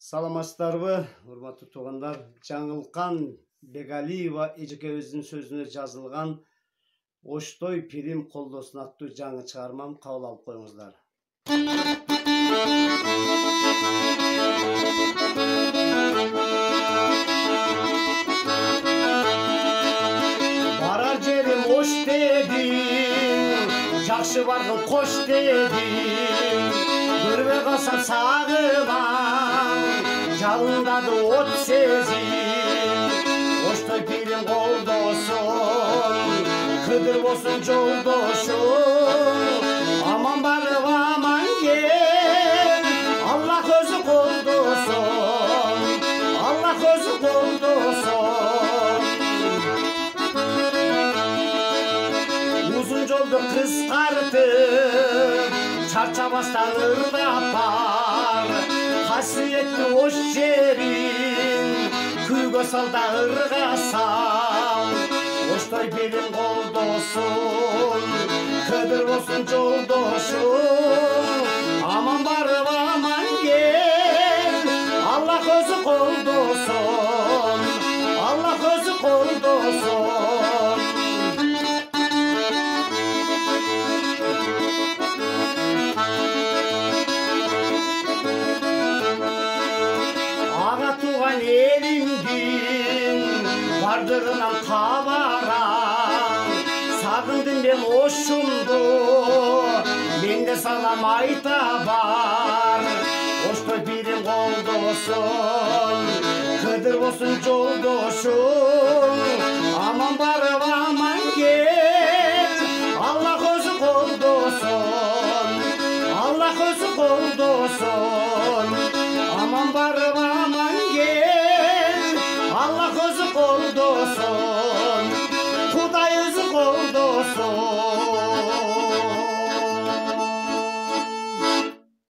Саламатсыздарбы, урматтуу туугандар. Жаңылкан Бегалиева эжекебиздин сөзүнө жазылган Оштой Пирим колдосун аттуу жаңы чыгармам кабыл алып коюңуздар. Барар жерим ош дедим, жакшы бардым кош дедим, көрбөй калсам сагынам, жалындады от сезим. Оштой Пирим колдосун, кыдыр болсун жолдошум, аман барып аман кел, Аллах өзү колдосун, Аллах өзү колдосун. Uzun жолду кыскартып, чарчабастан ырдап бар, касиеттүү ош жерин күйгө сал да ырга сал. Оштой Пирим колдосун, кыдыр болсун жолдошум, аман барып аман кел, Аллах өзү колдосун, Аллах өзү колдосун. Ага туган элимдин бардыгынан кабарам, сагындым мен ошумду, менде салам айта бар. Оштой Пирим колдосун, кыдыр болсун жолдошум,